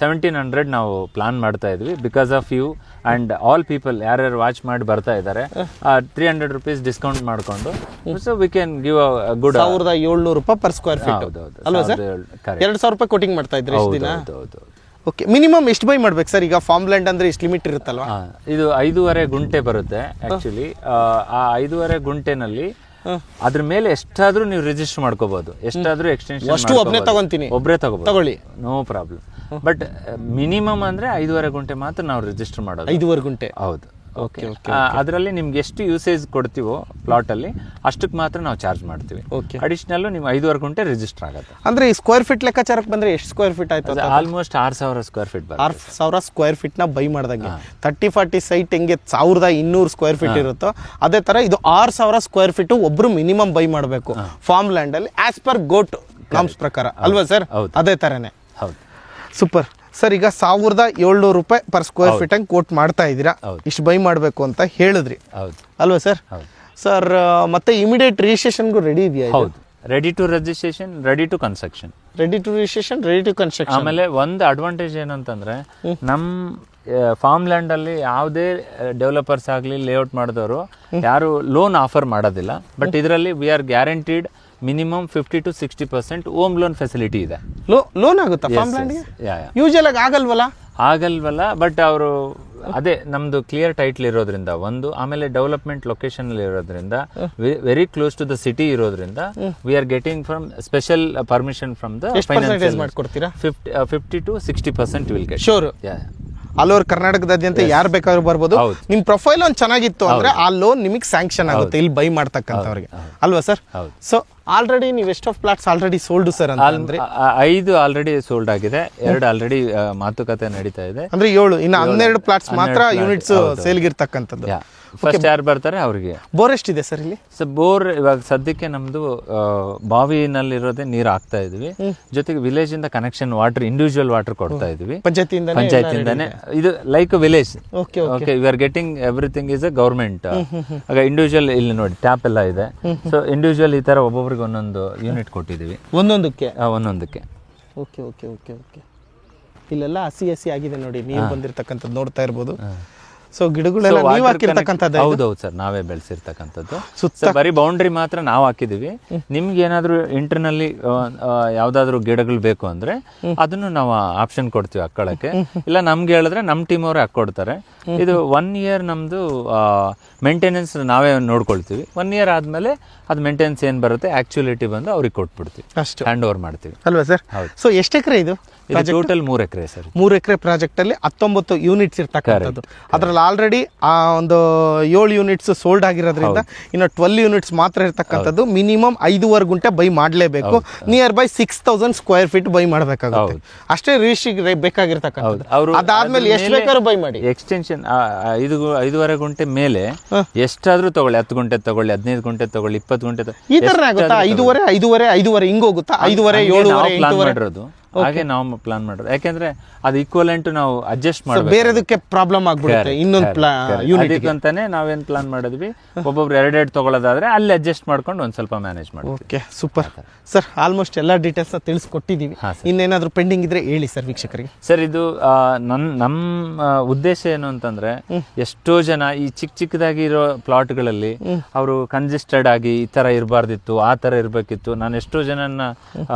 1700 ನಾವು ಪ್ಲಾನ್ ಮಾಡ್ತಾ ಇದ್ವಿ. Because of you and all people ಯಾರ್ಯಾರು ವಾಚ್ ಮಾಡಿ ಬರ್ತಾ ಇದ್ದಾರೆ, 300 rupees ಡಿಸ್ಕೌಂಟ್ ಮಾಡ್ಕೊಂಡು so we can give a good 1700 ರೂಪಾಯಿ ಪರ್ ಸ್ಕ್ವೇರ್ ಫೀಟ್ ಅಲ್ವಾ ಸರ್? 2000 ರೂಪಾಯಿ ಕೋಟಿಂಗ್ ಮಾಡ್ತಾ ಇದ್ರೆ ಎಷ್ಟು ದಿನ? ಓಕೆ, ಮಿನಿಮಮ್ ಎಷ್ಟು ಬೈ ಮಾಡ್ಬೇಕು ಸರ್? ಈಗ ಫಾರ್ಮ್ ಲ್ಯಾಂಡ್ ಅಂದ್ರೆ ಇಷ್ಟು ಲಿಮಿಟ್ ಇರುತ್ತಲ್ವಾ? ಇದು 5.5 ಗುಂಟೆ ಬರುತ್ತೆ ಆಕ್ಚುಲಿ. ಆ 5.5 ಗುಂಟೆನಲ್ಲಿ ಅದ್ರ ಮೇಲೆ ಎಷ್ಟಾದ್ರೂ ನೀವು ರಿಜಿಸ್ಟರ್ ಮಾಡ್ಕೋಬಹುದು, ಎಷ್ಟಾದ್ರೂ ಎಕ್ಸ್ಟೆನ್ಷನ್ ಒಬ್ಬನೇ ತಗೊಳ್ಳಿ, ನೋ ಪ್ರಾಬ್ಲಮ್. ಬಟ್ ಮಿನಿಮಮ್ ಅಂದ್ರೆ 5.5 ಗುಂಟೆ ಮಾತ್ರ ನಾವು ರಿಜಿಸ್ಟರ್ ಮಾಡೋದು. 5.5 ಗುಂಟೆ, ಹೌದು. ಅದರಲ್ಲಿ ನಿಮ್ಗೆ ಎಷ್ಟು ಯೂಸೇಜ್ ಕೊಡ್ತೀವೋ ಪ್ಲಾಟ್ ಅಲ್ಲಿ ಅಷ್ಟಕ್ಕೆ ಮಾತ್ರ ನಾವು ಚಾರ್ಜ್ ಮಾಡ್ತೀವಿ. ಅಡಿಷನಲ್ ನೀವು 5.5 ಗುಂಟೆ ರಿಜಿಸ್ಟರ್ ಆಗುತ್ತೆ. ಅಂದ್ರೆ ಈ ಸ್ಕ್ವೇರ್ ಫೀಟ್ ಲೆಕ್ಕಾಚಾರಕ್ಕೆ ಬಂದ್ರೆ ಎಷ್ಟು ಸ್ಕ್ವೇರ್ ಫೀಟ್ ಆಯ್ತು? Almost 6000 square feet. 6000 square feet ನ ಬೈ ಮಾಡಿದಂಗೆ 30-40 ಸೈಟ್ ಹೆಂಗೆ 1200 ಸ್ಕ್ವೇರ್ ಫೀಟ್ ಇರುತ್ತೋ ಅದೇ ತರ ಇದು 6000 ಸ್ಕ್ವೇರ್ ಫೀಟ್ ಒಬ್ರು ಮಿನಿಮಮ್ ಬೈ ಮಾಡಬೇಕು ಫಾರ್ಮ್ ಲ್ಯಾಂಡ್ ಅಲ್ಲಿ ಆಸ್ ಪರ್ ಗೋಟ್ ನಾಮ್ಸ್ ಪ್ರಕಾರ ಅಲ್ವಾ ಸರ್? ಅದೇ ತರನೇ. ಹೌದು, ಸೂಪರ್ ಸರ್. ಈಗ 1700 ರೂಪಾಯಿ ಪರ್ ಸ್ಕ್ವೇರ್ ಫೀಟ್ ಹಂಗೆ ಕೋಟ್ ಮಾಡ್ತಾ ಇದ್ದೀರಾ, ಇಷ್ಟು ಬೈ ಮಾಡಬೇಕು ಅಂತ ಹೇಳಿದ್ರಿ ಅಲ್ವಾ ಸರ್? ಸರ್ ಮತ್ತೆ ಇಮಿಡಿಯೇಟ್ ರಿಜಿಸ್ಟ್ರೇಷನ್ಗೂ ರೆಡಿ ಇದೆಯಾ? ಹೌದು, ready to registration, ready to construction. Ready to registration, ready to construction. ಆಮೇಲೆ ಒಂದು ಅಡ್ವಾಂಟೇಜ್ ಏನಂತಂದ್ರೆ ನಮ್ಮ ಫಾರ್ಮ್ ಲ್ಯಾಂಡ್ ಅಲ್ಲಿ ಯಾವುದೇ ಡೆವಲಪರ್ಸ್ ಆಗಲಿ ಲೇಔಟ್ ಮಾಡಿದವರು ಯಾರು ಲೋನ್ ಆಫರ್ ಮಾಡೋದಿಲ್ಲ. ಬಟ್ ಇದರಲ್ಲಿ we are guaranteed minimum 50 to 60% home loan facility ಇದೆ. ಲೋನ್ ಆಗುತ್ತಾ ಫಾರ್ಮ್ ಲ್ಯಾಂಡ್ಗೆ? ಯೂಶುವಲ್ ಆಗಿ ಆಗಲ್ವಲ್ಲ. ಬಟ್ ಅವರು ಅದೇ ನಮ್ದು ಕ್ಲಿಯರ್ ಟೈಟ್ಲ್ ಇರೋದ್ರಿಂದ ಒಂದು, ಆಮೇಲೆ ಡೆವಲಪ್ಮೆಂಟ್ ಲೊಕೇಶನ್ ಅಲ್ಲಿ ಇರೋದ್ರಿಂದ, very close to the city ಇರೋದ್ರಿಂದ we are getting from special permission from the financial. 50 to 60% will get. Sure. All over ಕರ್ನಾಟಕದಾದ್ಯಂತ ಯಾರು ಬೇಕಾದ್ರೂ ಬರ್ಬೋದು. ನಿಮ್ ಪ್ರೊಫೈಲ್ ಒಂದು ಚೆನ್ನಾಗಿತ್ತು ಅಂದ್ರೆ ಆ ಲೋನ್ ನಿಮಗೆ ಸ್ಯಾಂಕ್ಷನ್ ಆಗುತ್ತೆ ಇಲ್ಲಿ ಬೈ ಮಾಡ್ತಕ್ಕಂಥವ್ರಿಗೆ ಅಲ್ವಾ ಸರ್? ಸೊ ಆಲ್ರೆಡಿ ನೀವು ಎಷ್ಟು of plots already sold sir ಅಂದ್ರೆ? 5 ಆಲ್ರೆಡಿ ಸೋಲ್ಡ್ ಆಗಿದೆ, 2 ಆಲ್ರೆಡಿ ಮಾತುಕತೆ ನಡೀತಾ ಇದೆ. ಅಂದ್ರೆ 7 ಇನ್ನು 12 ಪ್ಲಾಟ್ಸ್ ಮಾತ್ರ ಯೂನಿಟ್ಸ್ ಸೇಲ್ಗಿರ್ತಕ್ಕಂಥದ್ದು. ಫಸ್ಟ್ ಯಾರು ಬರ್ತಾರೆ ಅವ್ರಿಗೆ. ಬೋರ್ ಎಷ್ಟಿದೆ ಸರ್ ಇಲ್ಲಿ? ಸೊ ಬೋರ್ ಇವಾಗ ಸದ್ಯಕ್ಕೆ ನಮ್ದು ಬಾವಿನಲ್ಲಿರೋದೇ ನೀರು ಹಾಕ್ತಾ ಇದೀವಿ. ಜೊತೆಗೆ ವಿಲೇಜ್ ಇಂದ ಕನೆಕ್ಷನ್ ವಾಟರ್, ಇಂಡಿವಿಜುವಲ್ ವಾಟರ್ ಕೊಡ್ತಾ ಇದೀವಿ ಪಂಚಾಯತಿಂದಾನೆ. ಇದು like village. Okay, V are getting everything is a government. ಆಗ ಇಂಡಿವಿಜುವಲ್ ಇಲ್ಲಿ ನೋಡಿ ಟ್ಯಾಪ್ ಎಲ್ಲ ಇದೆ. ಸೊ ಇಂಡಿವಿಜುವಲ್ ಈ ತರ ಒಬ್ಬೊಬ್ರಿಗೆ ಒಂದೊಂದು ಯೂನಿಟ್ ಕೊಟ್ಟಿದೀವಿ, ಒಂದೊಂದಕ್ಕೆ. Okay okay okay okay. ಇಲ್ಲೆಲ್ಲ ಹಸಿ ಆಗಿದೆ ನೋಡಿ, ನೀರು ಬಂದಿರತಕ್ಕಂಥದ್ದು ನೋಡ್ತಾ ಇರ್ಬೋದು. ಸೊ ಗಿಡಗಳೆಲ್ಲ ನೀವು ಹಾಕಿರ್ತಕ್ಕಂಥದ್ದು? ಹೌದೌದು ಸರ್, ನಾವೇ ಬೆಳೆಸಿರ್ತಕ್ಕಂಥದ್ದು. ಬರೀ ಬೌಂಡ್ರಿ ಮಾತ್ರ ನಾವು ಹಾಕಿದೀವಿ. ನಿಮ್ಗೆ ಏನಾದ್ರು ಇಂಟರ್ನಲ್ಲಿ ಯಾವ್ದಾದ್ರು ಗಿಡಗಳು ಬೇಕು ಅಂದ್ರೆ ಅದನ್ನು ನಾವು ಆಪ್ಷನ್ ಕೊಡ್ತೀವಿ ಹಾಕೊಳ್ಳಕ್ಕೆ. ಇಲ್ಲ ನಮ್ಗೆ ಹೇಳಿದ್ರೆ ನಮ್ ಟೀಮ್ ಅವರೇ ಹಾಕೊಡ್ತಾರೆ. ಇದು 1 year ನಮ್ದು ಮೇಂಟೆನೆನ್ಸ್ ನಾವೇ ನೋಡ್ಕೊಳ್ತೀವಿ. 1 year ಆದ್ಮೇಲೆ ಅದು ಮೇಂಟೆನೆನ್ಸ್ ಏನ್ ಬರುತ್ತೆ ಆಕ್ಚುಲಿಟಿ ಬಂದು ಅವ್ರಿಗೆ ಕೊಟ್ಬಿಡ್ತೀವಿ, ಹ್ಯಾಂಡ್ ಓವರ್ ಮಾಡ್ತೀವಿ ಅಲ್ವಾ ಸರ್? ಸೊ ಎಷ್ಟು ಎಕರೆ ಇದು? Total 3 acre sir. 3 acre project ಅಲ್ಲಿ 19 ಯೂನಿಟ್ಸ್ ಇರ್ತಕ್ಕಂಥದ್ದು. ಅದ್ರಲ್ಲಿ ಆಲ್ರೆಡಿ ಒಂದು 7 ಯೂನಿಟ್ಸ್ ಸೋಲ್ಡ್ ಆಗಿರೋದ್ರಿಂದ ಇನ್ನು 12 ಯೂನಿಟ್ಸ್ ಮಾತ್ರ ಇರ್ತಕ್ಕಂಥದ್ದು. ಮಿನಿಮಮ್ 5.5 ಗುಂಟೆ ಬೈ ಮಾಡಲೇಬೇಕು. Near by 6000 square feet by ಮಾಡಬೇಕಾಗುತ್ತೆ. ಅಷ್ಟೇ ರಿಜಿಸ್ಟ್ರಿಗೆ ಬೇಕಾಗಿರ್ತಕ್ಕಂಥದ್ದು. ಅದಾದ್ಮೇಲೆ ಎಷ್ಟು ಬೇಕಾದ್ರೂ ಬೈ ಮಾಡಿ. ಎಕ್ಸ್ಟೆನ್ಷನ್ 5.5 ಗುಂಟೆ ಮೇಲೆ ಎಷ್ಟಾದ್ರೂ ತಗೊಳ್ಳಿ, 10 ಗುಂಟೆ ತಗೊಳ್ಳಿ, 15 ಗುಂಟೆ ತಗೊಳ್ಳಿ, 20 ಗುಂಟೆ ಈ ತರ ಆಗುತ್ತಾ? 5.5 ಹಿಂಗ್ ಹೋಗುತ್ತಾ? 5.5 7.5 ಮಾಡಿರೋದು ಹಾಗೆ ನಾವು ಪ್ಲಾನ್ ಮಾಡೋದು. ಯಾಕೆಂದ್ರೆ ಅದು ಈಕ್ವಲೆಂಟ್ ನಾವು ಅಡ್ಜಸ್ಟ್ ಮಾಡಬೇಕು. ಬೇರೆದಕ್ಕೆ ಪ್ರಾಬ್ಲಮ್ ಆಗ್ಬಿಡುತ್ತೆ ಇನ್ನೊಂದು ಯೂನಿಟ್ ಅಂತಾನೆ ನಾವೇನ್ ಪ್ಲಾನ್ ಮಾಡಿದ್ವಿ. ಒಬ್ಬೊಬ್ರು 2 ತಗೊಳ್ಳೋದಾದ್ರೆ ಅಲ್ಲಿ ಅಡ್ಜಸ್ಟ್ ಮಾಡ್ಕೊಂಡು ಒಂದ್ ಸ್ವಲ್ಪ ಮ್ಯಾನೇಜ್ ಮಾಡಿ. Okay, super sir. ಆಲ್ಮೋಸ್ಟ್ ಎಲ್ಲ ಡೀಟೇಲ್ಸ್ ತಿಳಿಸ್ಕೊಟ್ಟಿದೀವಿ. ಇನ್ನೇನಾದ್ರೂ ಪೆಂಡಿಂಗ್ ಇದ್ರೆ ಹೇಳಿ ಸರ್ ವೀಕ್ಷಕರಿಗೆ. ಸರ್, ಇದು ನಮ್ಮ ಉದ್ದೇಶ ಏನು ಅಂತಂದ್ರೆ, ಎಷ್ಟೋ ಜನ ಈ ಚಿಕ್ಕದಾಗಿ ಇರೋ ಪ್ಲಾಟ್ಗಳಲ್ಲಿ ಅವರು ಕಂಜೆಸ್ಟೆಡ್ ಆಗಿ ಈ ತರ ಇರಬಾರ್ದಿತ್ತು, ಆ ತರ ಇರ್ಬೇಕಿತ್ತು. ನಾನು ಎಷ್ಟೋ ಜನನ್ನ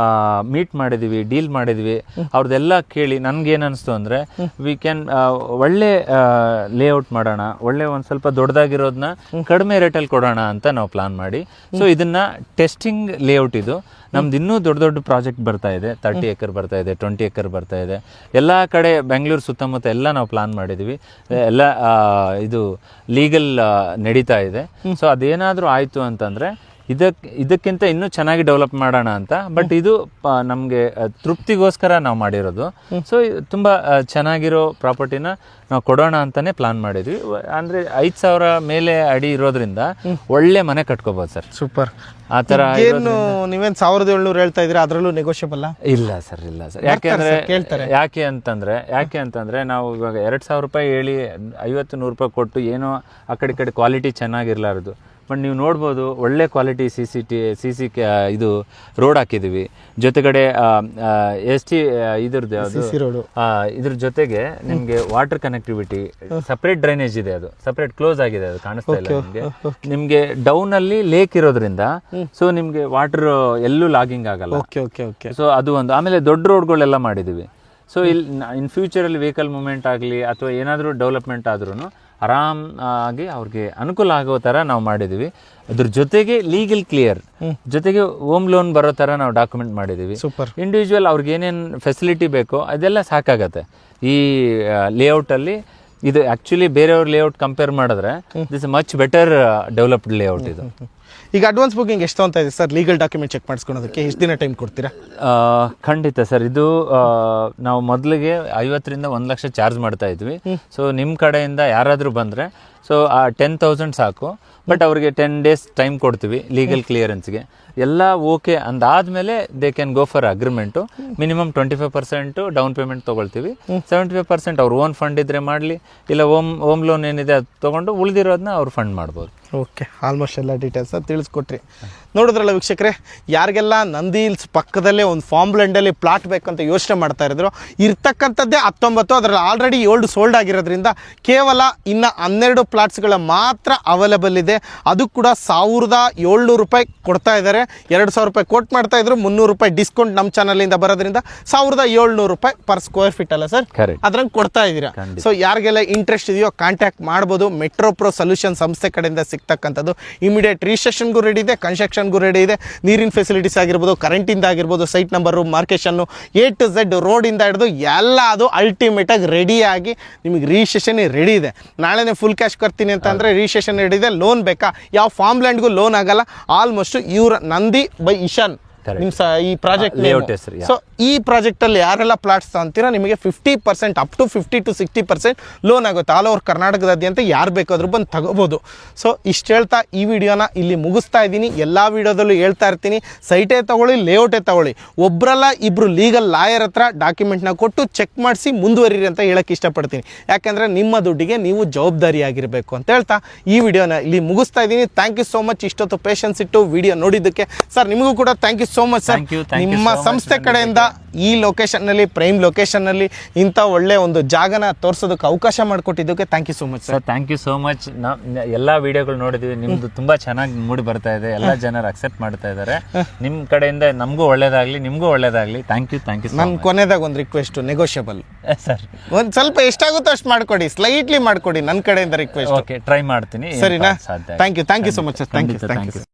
ಮೀಟ್ ಮಾಡಿದೀವಿ, ಡೀಲ್ ಮಾಡಿದ್ವಿ. ಅವ್ರದ್ದೆಲ್ಲ ಕೇಳಿ ನನ್ಗೆ ಏನ್ ಅನಿಸ್ತು ಅಂದ್ರೆ, ವಿ ಕ್ಯಾನ್ ಒಳ್ಳೆ ಲೇಔಟ್ ಮಾಡೋಣ, ಒಳ್ಳೆ ಒಂದ್ ಸ್ವಲ್ಪ ದೊಡ್ಡದಾಗಿರೋದನ್ನ ಕಡಿಮೆ ರೇಟಲ್ಲಿ ಕೊಡೋಣ ಅಂತ ನಾವು ಪ್ಲಾನ್ ಮಾಡಿ. ಸೊ ಇದನ್ನ ಟೆಸ್ಟಿಂಗ್ ಲೇಔಟ್ ಇದು. ನಮ್ದು ಇನ್ನೂ ದೊಡ್ಡ ಪ್ರಾಜೆಕ್ಟ್ ಬರ್ತಾ ಇದೆ. 30 ಎಕರ್ ಬರ್ತಾ ಇದೆ, 20 ಎಕರ್ ಬರ್ತಾ ಇದೆ. ಎಲ್ಲ ಕಡೆ ಬೆಂಗಳೂರು ಸುತ್ತಮುತ್ತ ಎಲ್ಲ ನಾವು ಪ್ಲಾನ್ ಮಾಡಿದ್ವಿ. ಎಲ್ಲ ಇದು ಲೀಗಲ್ ನಡೀತಾ ಇದೆ. ಸೊ ಅದೇನಾದ್ರೂ ಆಯ್ತು ಅಂತಂದ್ರೆ ಇದಕ್ಕಿಂತ ಇನ್ನೂ ಚೆನ್ನಾಗಿ ಡೆವಲಪ್ ಮಾಡೋಣ ಅಂತ. ಬಟ್ ಇದು ನಮಗೆ ತೃಪ್ತಿಗೋಸ್ಕರ ನಾವು ಮಾಡಿರೋದು. ಸೊ ತುಂಬಾ ಚೆನ್ನಾಗಿರೋ ಪ್ರಾಪರ್ಟಿನ ನಾವು ಕೊಡೋಣ ಅಂತಾನೆ ಪ್ಲಾನ್ ಮಾಡಿದ್ವಿ. ಅಂದ್ರೆ 5000 ಮೇಲೆ ಅಡಿ ಇರೋದ್ರಿಂದ ಒಳ್ಳೆ ಮನೆ ಕಟ್ಕೋಬಹುದು ಸರ್. ಸೂಪರ್. ಆ ತರ ಏನು ನೀವೇನ್ 1700 ಹೇಳ್ತಾ ಇದ್ರೆ ಅದರಲ್ಲೂ ನೆಗೋಷಿಯಬಲ್ ಇಲ್ಲ ಸರ್? ಇಲ್ಲ ಸರ್. ಯಾಕೆ ಅಂತಂದ್ರೆ ನಾವು ಇವಾಗ 2000 ರೂಪಾಯಿ ಹೇಳಿ 50-100 ರೂಪಾಯಿ ಕೊಟ್ಟು ಏನೋ ಆ ಕಡೆ ಕ್ವಾಲಿಟಿ ಚೆನ್ನಾಗಿರ್ಲಾರದು. ಬಟ್ ನೀವು ನೋಡ್ಬೋದು, ಒಳ್ಳೆ ಕ್ವಾಲಿಟಿ ಸಿ ಇದು ರೋಡ್ ಹಾಕಿದೀವಿ. ಜೊತೆಗಡೆ ಇದ್ರದ್ದು ಯಾವುದು ಇದ್ರ ಜೊತೆಗೆ ನಿಮ್ಗೆ ವಾಟರ್ ಕನೆಕ್ಟಿವಿಟಿ, ಸಪರೇಟ್ ಡ್ರೈನೇಜ್ ಇದೆ. ಅದು ಸಪರೇಟ್ ಕ್ಲೋಸ್ ಆಗಿದೆ, ಅದು ಕಾಣಿಸ್ತಾ ಇಲ್ಲ ನಿಮ್ಗೆ ಡೌನ್ ಅಲ್ಲಿ ಲೇಕ್ ಇರೋದ್ರಿಂದ ಸೊ ನಿಮ್ಗೆ ವಾಟರ್ ಎಲ್ಲೂ ಲಾಗಿಂಗ್ ಆಗಲ್ಲ. ಸೊ ಅದು ಒಂದು. ಆಮೇಲೆ ದೊಡ್ಡ ರೋಡ್ಗಳೆಲ್ಲ ಮಾಡಿದೀವಿ. ಸೊ ಇಲ್ಲಿ ಇನ್ ಫ್ಯೂಚರ್ ಅಲ್ಲಿ ವೆಹಿಕಲ್ ಮೂವ್ಮೆಂಟ್ ಆಗಲಿ ಅಥವಾ ಏನಾದರೂ ಡೆವಲಪ್ಮೆಂಟ್ ಆದ್ರೂ ಆರಾಮ್ ಆಗಿ ಅವ್ರಿಗೆ ಅನುಕೂಲ ಆಗೋ ತರ ನಾವು ಮಾಡಿದೀವಿ. ಅದ್ರ ಜೊತೆಗೆ ಲೀಗಲ್ ಕ್ಲಿಯರ್, ಜೊತೆಗೆ ಹೋಮ್ ಲೋನ್ ಬರೋ ತರ ನಾವು ಡಾಕ್ಯುಮೆಂಟ್ ಮಾಡಿದೀವಿ. ಇಂಡಿವಿಜುವಲ್ ಅವ್ರಿಗೆ ಏನೇನು ಫೆಸಿಲಿಟಿ ಬೇಕೋ ಅದೆಲ್ಲ ಸಾಕಾಗತ್ತೆ ಈ ಲೇಔಟ್ ಅಲ್ಲಿ. ಇದು ಆಕ್ಚುಲಿ ಬೇರೆಯವ್ರ ಲೇಔಟ್ ಕಂಪೇರ್ ಮಾಡಿದ್ರೆ this much better developed layout ಇದು. ಈಗ ಅಡ್ವಾನ್ಸ್ ಬುಕಿಂಗ್ ಎಷ್ಟು ಅಂತ ಇದೆ ಸರ್? ಲೀಗಲ್ ಡಾಕ್ಯುಮೆಂಟ್ ಚೆಕ್ ಮಾಡಿಸ್ಕೊಳೋದಕ್ಕೆ ಎಷ್ಟು ದಿನ ಟೈಮ್ ಕೊಡ್ತೀರಾ? ಖಂಡಿತ ಸರ್. ಇದು ನಾವು ಮೊದಲಿಗೆ 50,000 ರಿಂದ 1 ಲಕ್ಷ ಚಾರ್ಜ್ ಮಾಡ್ತಾ ಇದ್ವಿ. ಸೊ ನಿಮ್ಮ ಕಡೆಯಿಂದ ಯಾರಾದರೂ ಬಂದರೆ ಸೊ 10,000 ಸಾಕು. ಬಟ್ ಅವ್ರಿಗೆ 10 days ಟೈಮ್ ಕೊಡ್ತೀವಿ ಲೀಗಲ್ ಕ್ಲಿಯರೆನ್ಸ್ಗೆ. ಎಲ್ಲ ಓಕೆ ಅಂದಾದ್ಮೇಲೆ they can go for agreement. Minimum 25% down payment ತೊಗೊಳ್ತೀವಿ. 75% ಅವ್ರ ಓನ್ ಫಂಡ್ ಇದ್ರೆ ಮಾಡಲಿ, ಇಲ್ಲ ಹೋಮ್ ಲೋನ್ ಏನಿದೆ ಅದು ತೊಗೊಂಡು ಉಳಿದಿರೋದನ್ನ ಅವ್ರು ಫಂಡ್ ಮಾಡ್ಬೋದು. ಓಕೆ, ಆಲ್ಮೋಸ್ಟ್ ಎಲ್ಲ ಡೀಟೇಲ್ಸ್ ತಿಳಿಸ್ಕೊಟ್ರಿ. ನೋಡಿದ್ರಲ್ಲ ವೀಕ್ಷಕರೇ, ಯಾರಿಗೆಲ್ಲ ನಂದಿ ಹಿಲ್ಸ್ ಪಕ್ಕದಲ್ಲೇ ಒಂದು ಫಾರ್ಮ್ ಲ್ಯಾಂಡಲ್ಲಿ ಪ್ಲಾಟ್ ಬೇಕಂತ ಯೋಚನೆ ಮಾಡ್ತಾ ಇರಿದ್ರು, ಇರ್ತಕ್ಕಂಥದ್ದೇ 19, ಅದರಲ್ಲಿ ಆಲ್ರೆಡಿ 7 ಸೋಲ್ಡ್ ಆಗಿರೋದ್ರಿಂದ ಕೇವಲ ಇನ್ನು 12 ಪ್ಲಾಟ್ಸ್ಗಳ ಮಾತ್ರ ಅವೈಲೇಬಲ್ ಇದೆ. ಅದು ಕೂಡ 1700 ರೂಪಾಯಿ ಕೊಡ್ತಾ ಇದ್ದಾರೆ. 2000 ರೂಪಾಯಿ ಕೋಟ್ ಮಾಡ್ತಾ ಇದ್ರು, 300 ರೂಪಾಯಿ ಡಿಸ್ಕೌಂಟ್ ನಮ್ಮ ಚಾನಲಿಂದ ಬರೋದ್ರಿಂದ 1700 ರೂಪಾಯಿ ಪರ್ ಸ್ಕ್ವೇರ್ ಫೀಟ್ ಅಲ್ಲ ಸರ್, ಅದ್ರಂಗೆ ಕೊಡ್ತಾ ಇದ್ದೀರಾ. ಸೊ ಯಾರಿಗೆಲ್ಲ ಇಂಟ್ರೆಸ್ಟ್ ಇದೆಯೋ ಕಾಂಟ್ಯಾಕ್ಟ್ ಮಾಡ್ಬೋದು. ಮೆಟ್ರೋ ಪ್ರೋ ಸೊಲ್ಯೂಷನ್ ಸಂಸ್ಥೆ ಕಡೆಯಿಂದ ಸಿಗ್ತಕ್ಕಂಥದ್ದು. ಇಮಿಡಿಯೇಟ್ ರಿಜಿಸ್ಟ್ರೇಷನ್ಗೂ ರೆಡಿ ಇದೆ, ಕನ್ಸ್ಟ್ರಕ್ಷನ್ಗೂ ರೆಡಿ ಇದೆ. ನೀರಿನ ಫೆಸಿಲಿಟೀಸ್ ಆಗಿರ್ಬೋದು, ಕರೆಂಟಿಂದ ಆಗಿರ್ಬೋದು, ಸೈಟ್ ನಂಬರು, ಮಾರ್ಕೇಶನ್ನು, A to Z ರೋಡಿಂದ ಹಿಡಿದು ಎಲ್ಲ ಅದು ಅಲ್ಟಿಮೇಟಾಗಿ ರೆಡಿಯಾಗಿ ನಿಮಗೆ ರಿಜಿಸ್ಟ್ರೇಷನ್ ರೆಡಿ ಇದೆ. ನಾಳೆನೇ ಫುಲ್ ಕ್ಯಾಶ್ ಕೊಡ್ತೀನಿ ಅಂತ ಅಂದರೆ ರಿಜಿಸ್ಟ್ರೇಷನ್ ರೆಡಿ ಇದೆ. ಲೋನ್ ಬೇಕಾ? ಯಾವ ಫಾರ್ಮ್ ಲ್ಯಾಂಡ್ಗೂ ಲೋನ್ ಆಗಲ್ಲ. ಆಲ್ಮೋಸ್ಟ್ ಇವ್ರ ನಂದಿ ಬೈ ಇಶಾನ್ ನಿಮ್ಮ ಈ ಪ್ರಾಜೆಕ್ಟ್ ಲೇಔಟ್ ಹೆಸರು. ಸೊ ಈ ಪ್ರಾಜೆಕ್ಟ್ ಅಲ್ಲಿ ಯಾರೆಲ್ಲ ಪ್ಲಾಟ್ಸ್ ಅಂತೀರಾ, ನಿಮಗೆ 50% ಅಪ್ ಟು 50 to 60% ಲೋನ್ ಆಗುತ್ತೆ. ಆಲ್ ಓವರ್ ಕರ್ನಾಟಕದಾದ್ಯಂತ ಯಾರು ಬೇಕಾದ್ರೂ ಬಂದು ತಗೋಬಹುದು. ಸೊ ಇಷ್ಟು ಹೇಳ್ತಾ ಈ ವಿಡಿಯೋನ ಇಲ್ಲಿ ಮುಗಿಸ್ತಾ ಇದ್ದೀನಿ. ಎಲ್ಲ ವಿಡಿಯೋದಲ್ಲೂ ಹೇಳ್ತಾ ಇರ್ತೀನಿ, ಸೈಟೇ ತಗೊಳ್ಳಿ, ಲೇಔಟೇ ತಗೊಳ್ಳಿ, ಒಬ್ಬರಲ್ಲ ಇಬ್ಬರು ಲೀಗಲ್ ಲಾಯರ್ ಹತ್ರ ಡಾಕ್ಯುಮೆಂಟ್ನ ಕೊಟ್ಟು ಚೆಕ್ ಮಾಡಿಸಿ ಮುಂದುವರಿರಿ ಅಂತ ಹೇಳಕ್ಕೆ ಇಷ್ಟಪಡ್ತೀನಿ. ಯಾಕೆಂದರೆ ನಿಮ್ಮ ದುಡ್ಡಿಗೆ ನೀವು ಜವಾಬ್ದಾರಿಯಾಗಿರಬೇಕು ಅಂತ ಹೇಳ್ತಾ ಈ ವಿಡಿಯೋನ ಇಲ್ಲಿ ಮುಗಿಸ್ತಾ ಇದ್ದೀನಿ. ಥ್ಯಾಂಕ್ ಯು ಸೋ ಮಚ್ ಇಷ್ಟೊತ್ತು ಪೇಷನ್ಸ್ ಇಟ್ಟು ವಿಡಿಯೋ ನೋಡಿದ್ದಕ್ಕೆ. ಸರ್ ನಿಮಗೂ ಕೂಡ thank you so much sir. Thank you so ನಿಮ್ಮ much ಸಂಸ್ಥೆ ಕಡೆಯಿಂದ ಈ ಲೊಕೇಶನ್ ನಲ್ಲಿ, ಪ್ರೈಮ್ ಲೊಕೇಶನ್ ನಲ್ಲಿ ಇಂಥ ಒಳ್ಳೆ ಒಂದು ಜಾಗನ ತೋರ್ಸೋದಕ್ಕೆ ಅವಕಾಶ ಮಾಡಿಕೊಟ್ಟಿದ್ದಕ್ಕೆ thank you so much sir. Sir thank you so much. ಎಲ್ಲಾ ವಿಡಿಯೋಗಳು ನೋಡಿದ್ವಿ, ನಿಮ್ದು ತುಂಬಾ ಚೆನ್ನಾಗಿ ಮೂಡಿ ಬರ್ತಾ ಇದೆ, ಎಲ್ಲಾ ಜನರು ಅಕ್ಸೆಪ್ಟ್ ಮಾಡ್ತಾ ಇದ್ದಾರೆ. ನಿಮ್ ಕಡೆಯಿಂದ ನಮಗೂ ಒಳ್ಳೇದಾಗ್ಲಿ, ನಿಮ್ಗೂ ಒಳ್ಳೇದಾಗ್ಲಿ. ಥ್ಯಾಂಕ್ ಯು ನನ್ ಕೊನೆದಾಗ ಒಂದು ರಿಕ್ವೆಸ್ಟ್, ನೆಗೋಷಿಯಬಲ್ ಸರ್. ಒಂದ್ ಸ್ವಲ್ಪ ಎಷ್ಟಾಗುತ್ತೋ ಅಷ್ಟು ಮಾಡ್ಕೊಡಿ, ಸ್ಲೈಟ್ಲಿ ಮಾಡ್ಕೊಡಿ, ನನ್ನ ಕಡೆಯಿಂದ ರಿಕ್ವೆಸ್ಟ್. ಓಕೆ, ಟ್ರೈ ಮಾಡ್ತೀನಿ. ಸರಿನಾ? ಸಾಧ್ಯ. Thank you so much sir. Thank you.